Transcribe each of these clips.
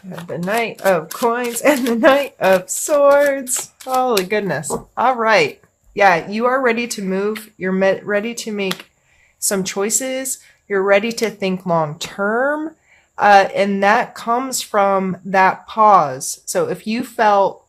The Knight of Coins and the Knight of Swords. Holy goodness. All right. Yeah, you are ready to move. You're ready to make some choices. You're ready to think long term. And that comes from that pause. So if you felt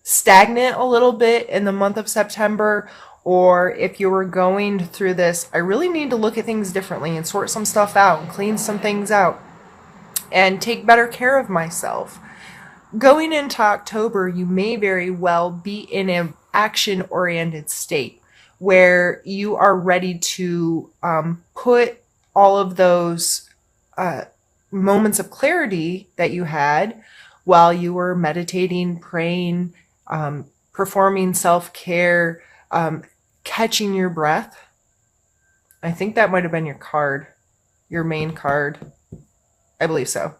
stagnant a little bit in the month of September, or if you were going through this, I really need to look at things differently and sort some stuff out and clean some things out and take better care of myself. Going into October, you may very well be in an action-oriented state where you are ready to put all of those moments of clarity that you had while you were meditating, praying, performing self-care, catching your breath. I think that might have been your card, your main card. I believe so.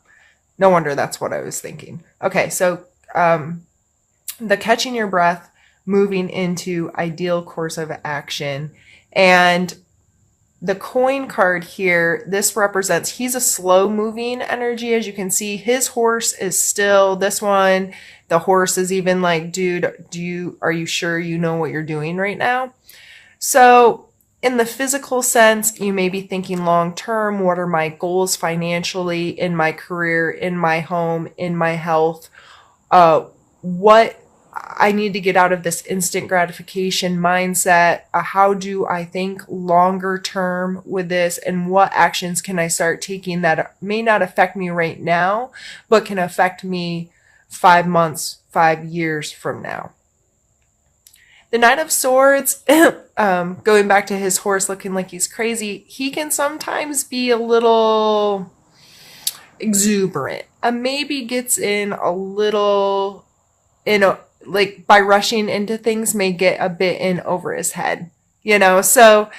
No wonder that's what I was thinking. Okay, so the catching your breath, moving into ideal course of action. And the coin card here, this represents, he's a slow moving energy. As you can see, his horse is still, this one, the horse is even like, dude, are you sure you know what you're doing right now? So in the physical sense, you may be thinking long term, what are my goals financially, in my career, in my home, in my health? What I need to get out of this instant gratification mindset. How do I think longer term with this? And what actions can I start taking that may not affect me right now, but can affect me 5 months, 5 years from now? The Knight of Swords, going back to his horse looking like he's crazy, he can sometimes be a little exuberant. Maybe gets in a little, like by rushing into things, may get a bit in over his head, So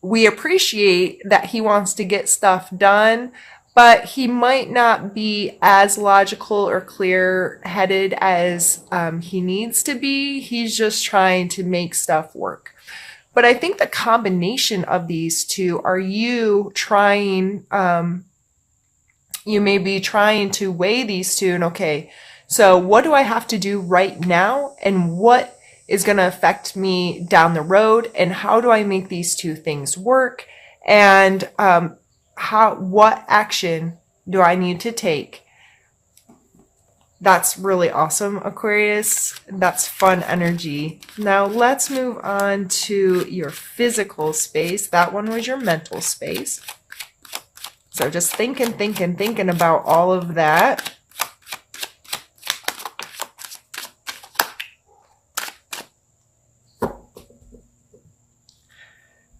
we appreciate that he wants to get stuff done, but he might not be as logical or clear-headed as he needs to be. He's just trying to make stuff work. But I think the combination of these two are you trying, you may be trying to weigh these two and, okay, so what do I have to do right now? And what is going to affect me down the road? And how do I make these two things work? And what action do I need to take? That's really awesome, Aquarius. That's fun energy. Now let's move on to your physical space. That one was your mental space. So just thinking about all of that.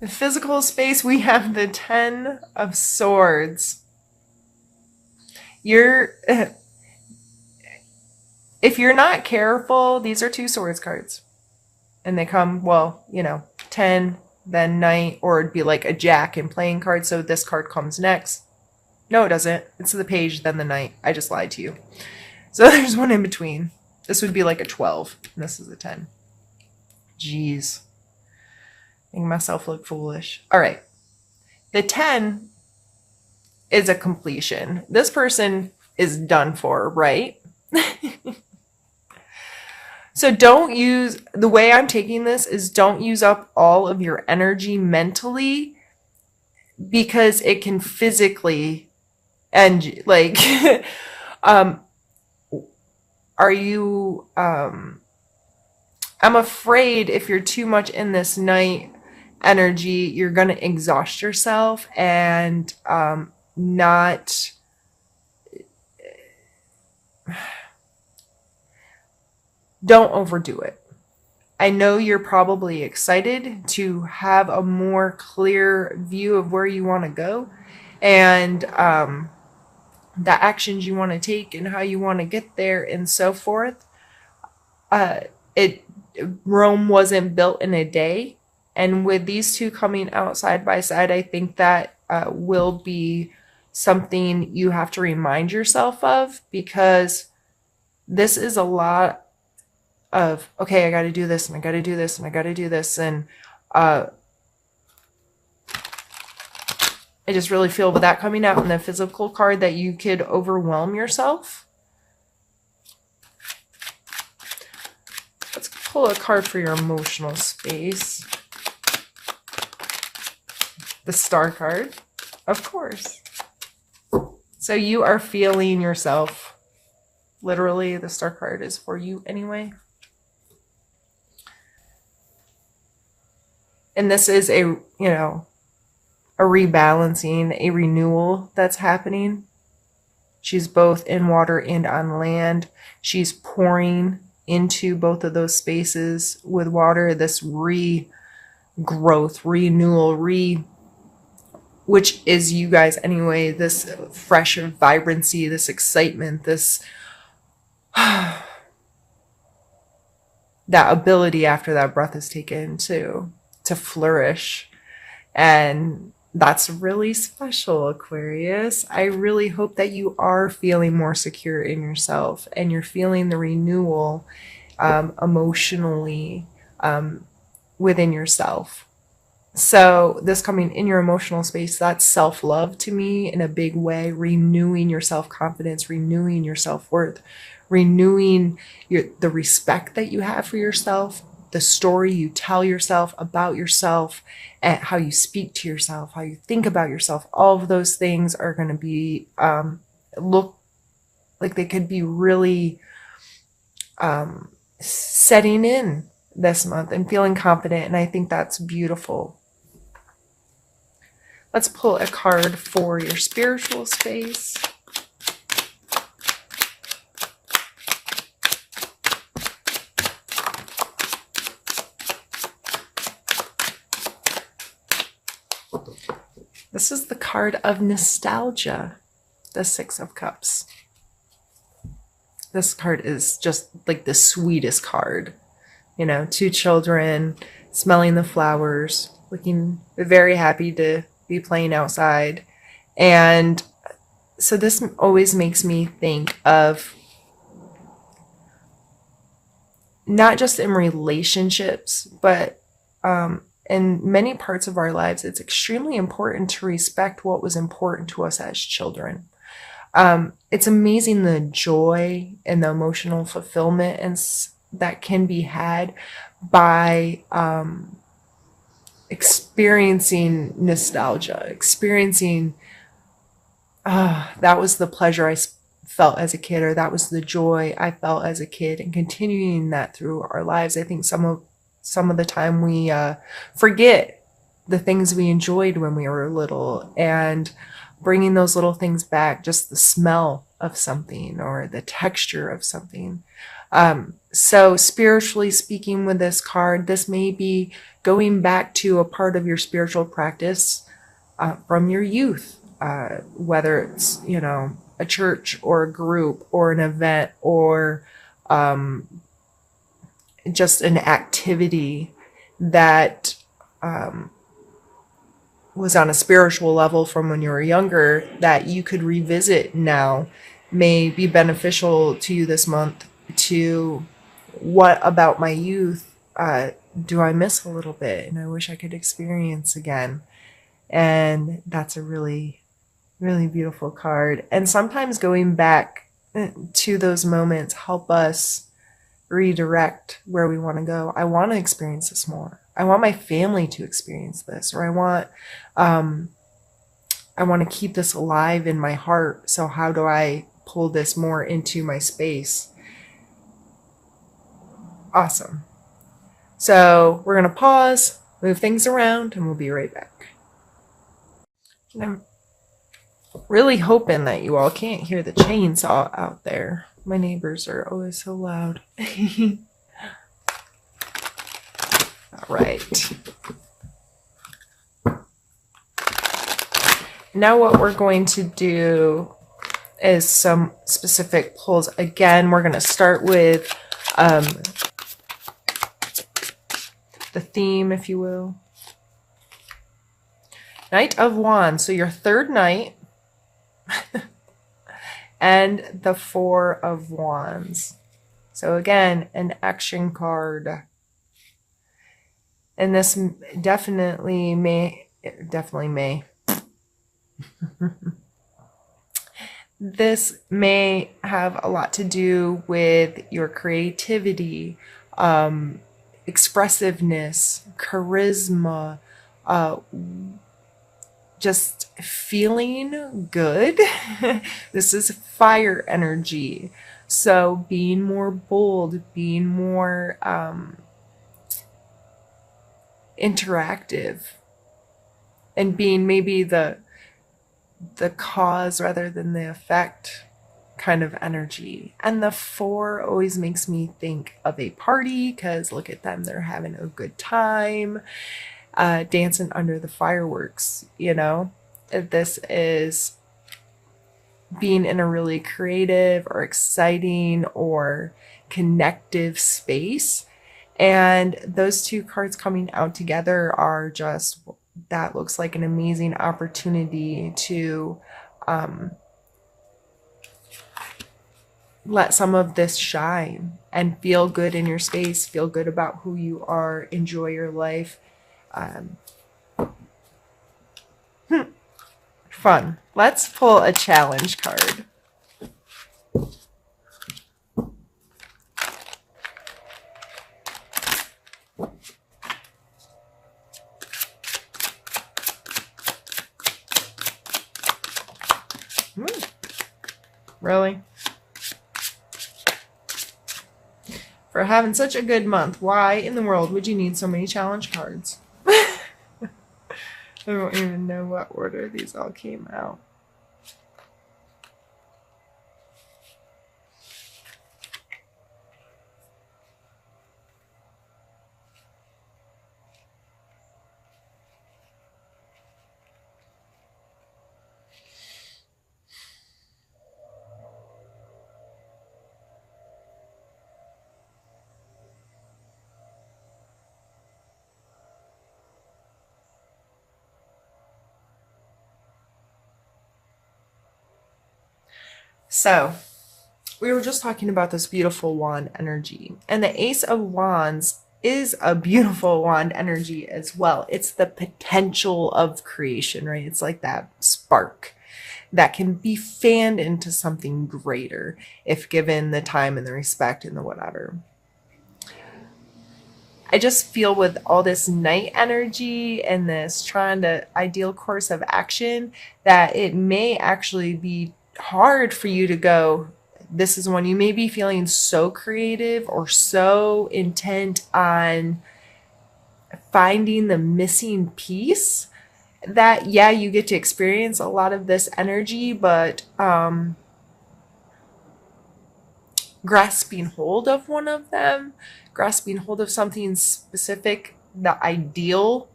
The physical space, we have the 10 of Swords. If you're not careful, these are 2 Swords cards. And they come, 10, then Knight, or it'd be like a Jack in playing cards, so this card comes next. No, it doesn't. It's the Page, then the Knight. I just lied to you. So there's one in between. This would be like a 12, and this is a 10. Jeez. Making myself look foolish. All right. The 10 is a completion. This person is done for, right? So the way I'm taking this is don't use up all of your energy mentally, because it can physically end you. Like, I'm afraid if you're too much in this Knight energy, you're going to exhaust yourself and not don't overdo it. I know you're probably excited to have a more clear view of where you want to go and the actions you want to take and how you want to get there and so forth. Rome wasn't built in a day. And with these two coming out side by side, I think that will be something you have to remind yourself of, because this is a lot of, okay, I got to do this and I got to do this and I got to do this. And I just really feel with that coming out in the physical card that you could overwhelm yourself. Let's pull a card for your emotional space. The Star card, of course. So you are feeling yourself. Literally, the Star card is for you anyway. And this is a, you know, a rebalancing, a renewal that's happening. She's both in water and on land. She's pouring into both of those spaces with water, this regrowth, renewal, which is you guys anyway, this fresh vibrancy, this excitement, this that ability after that breath is taken to flourish. And that's really special, Aquarius. I really hope that you are feeling more secure in yourself and you're feeling the renewal emotionally within yourself. So this coming in your emotional space, that's self-love to me in a big way, renewing your self-confidence, renewing your self-worth, renewing the respect that you have for yourself, the story you tell yourself about yourself, and how you speak to yourself, how you think about yourself. All of those things are going to be, look like they could be really setting in this month and feeling confident. And I think that's beautiful. Let's pull a card for your spiritual space. This is the card of nostalgia, the Six of Cups. This card is just like the sweetest card. You know, two children smelling the flowers, looking very happy to be playing outside. And so this always makes me think of not just in relationships, but in many parts of our lives, it's extremely important to respect what was important to us as children. It's amazing the joy and the emotional fulfillment that can be had by experiencing nostalgia, experiencing, that was the pleasure I felt as a kid, or that was the joy I felt as a kid, and continuing that through our lives. I think some of the time we forget the things we enjoyed when we were little, and bringing those little things back, just the smell of something or the texture of something. So spiritually speaking with this card, this may be going back to a part of your spiritual practice from your youth, whether it's, you know, a church or a group or an event or just an activity that was on a spiritual level from when you were younger that you could revisit now, may be beneficial to you this month. To what about my youth do I miss a little bit and I wish I could experience again? And that's a really, really beautiful card. And sometimes going back to those moments help us redirect where we want to go. I want to experience this more. I want my family to experience this, or I want to keep this alive in my heart. So how do I pull this more into my space? Awesome. So we're going to pause, move things around, and we'll be right back. And I'm really hoping that you all can't hear the chainsaw out there. My neighbors are always so loud. All right. Now what we're going to do is some specific pulls. Again, we're going to start with the theme, if you will. Knight of Wands. So your third knight. And the Four of Wands. So again, an action card. And this definitely may This may have a lot to do with your creativity, expressiveness, charisma, uh, just feeling good. This is fire energy. So being more bold, being more interactive, and being maybe the cause rather than the effect kind of energy. And the 4 always makes me think of a party because look at them, they're having a good time, dancing under the fireworks, you know? This is being in a really creative or exciting or connective space. And those 2 cards coming out together are just, that looks like an amazing opportunity to let some of this shine and feel good in your space, feel good about who you are, enjoy your life. Fun. Let's pull a challenge card. Really? For having such a good month, why in the world would you need so many challenge cards? I don't even know what order these all came out. So, we were just talking about this beautiful wand energy, and the Ace of Wands is a beautiful wand energy as well. It's the potential of creation, right? It's like that spark that can be fanned into something greater if given the time and the respect and the whatever. I just feel with all this night energy and this trying to ideal course of action that it may actually be hard for you to go. This is when you may be feeling so creative or so intent on finding the missing piece that, yeah, you get to experience a lot of this energy, but grasping hold of one of them, grasping hold of something specific, the ideal,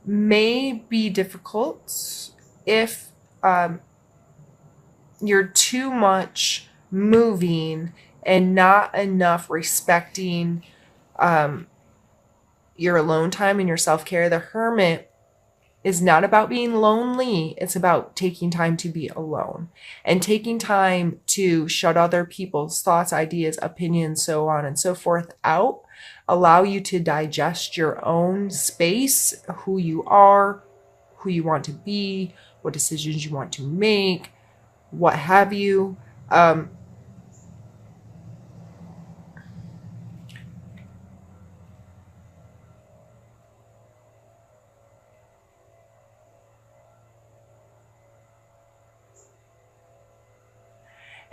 may be difficult if you're too much moving and not enough respecting your alone time and your self-care. The Hermit is not about being lonely. It's about taking time to be alone and taking time to shut other people's thoughts, ideas, opinions, so on and so forth out. Allow you to digest your own space, who you are, who you want to be, what decisions you want to make, what have you.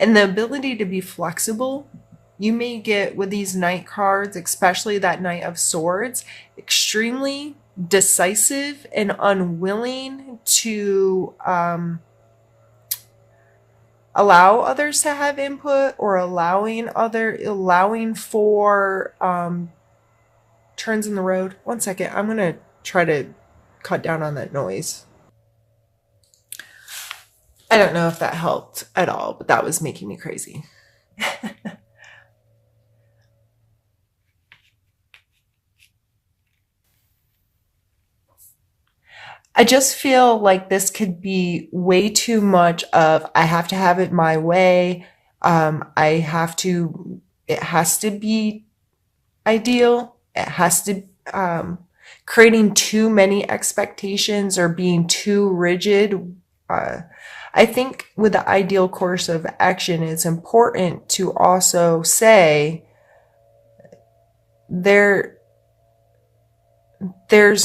And the ability to be flexible, you may get with these Knight cards, especially that Knight of Swords, extremely decisive and unwilling to allow others to have input or allowing for turns in the road. 1 second, I'm gonna try to cut down on that noise. I don't know if that helped at all, but that was making me crazy. I just feel like this could be way too much of I have to have it my way. It has to be ideal. It has to, creating too many expectations or being too rigid. I think with the ideal course of action, it's important to also say there's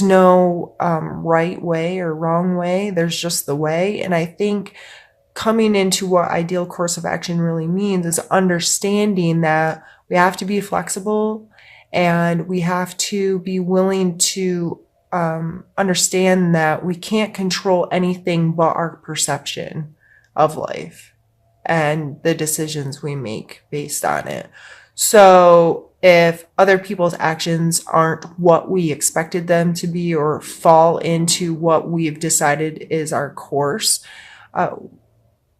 no right way or wrong way. There's just the way. And I think coming into what ideal course of action really means is understanding that we have to be flexible and we have to be willing to understand that we can't control anything but our perception of life and the decisions we make based on it. So if other people's actions aren't what we expected them to be or fall into what we've decided is our course,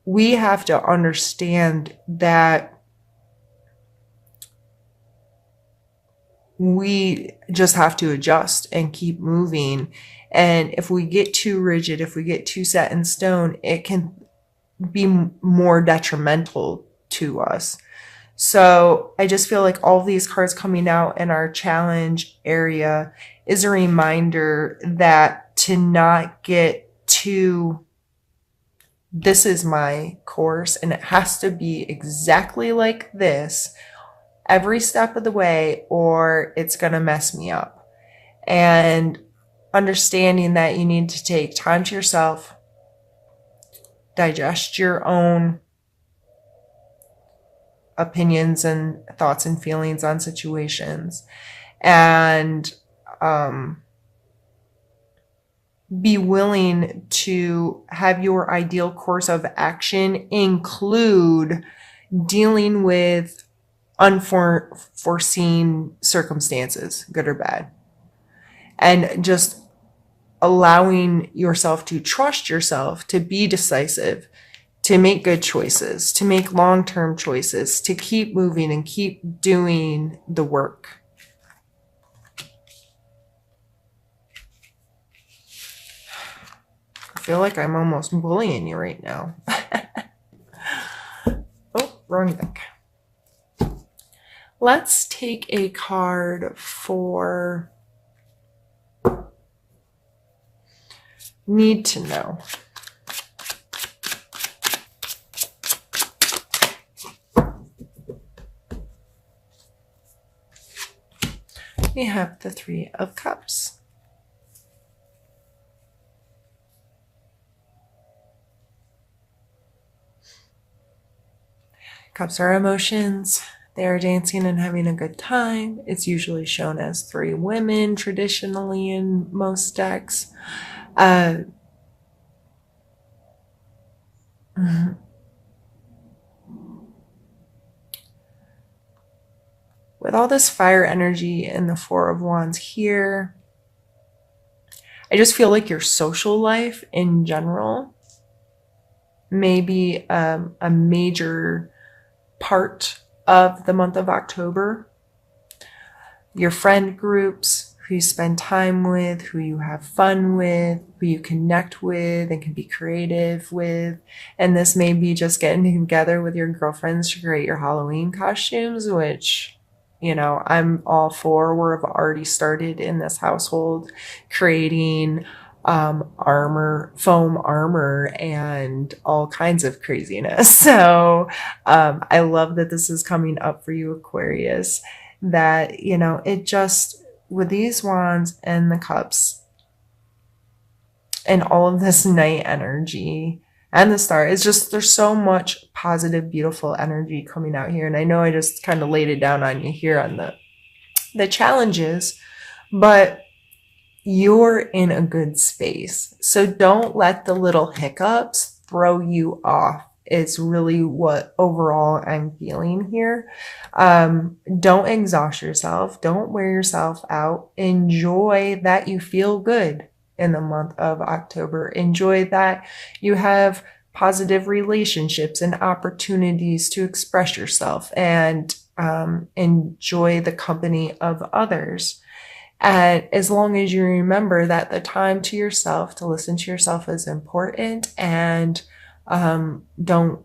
we have to understand that we just have to adjust and keep moving. And if we get too rigid, if we get too set in stone, it can be more detrimental to us. So I just feel like all of these cards coming out in our challenge area is a reminder that to not get too, this is my course and it has to be exactly like this every step of the way or it's going to mess me up. And understanding that you need to take time to yourself, digest your own opinions and thoughts and feelings on situations, and be willing to have your ideal course of action include dealing with unforeseen circumstances, good or bad, and just allowing yourself to trust yourself, to be decisive, to make good choices, to make long-term choices, to keep moving and keep doing the work. I feel like I'm almost bullying you right now. Oh, wrong deck. Let's take a card for need to know. We have the Three of Cups. Cups are emotions. They are dancing and having a good time. It's usually shown as three women traditionally in most decks. With all this fire energy and the Four of Wands here, I just feel like your social life in general may be a major part of the month of October. Your friend groups, who you spend time with, who you have fun with, who you connect with and can be creative with. And this may be just getting together with your girlfriends to create your Halloween costumes, which, you know, I'm all for. We've already started in this household creating foam armor and all kinds of craziness. So I love that this is coming up for you, Aquarius, that, you know, it just, with these wands and the cups and all of this night energy and the star, it's just, there's so much positive, beautiful energy coming out here. And I know I just kind of laid it down on you here on the challenges, but you're in a good space. So don't let the little hiccups throw you off. It's really what overall I'm feeling here. Don't exhaust yourself. Don't wear yourself out. Enjoy that you feel good in the month of October. Enjoy that you have positive relationships and opportunities to express yourself, and enjoy the company of others. And as long as you remember that the time to yourself, to listen to yourself, is important, and don't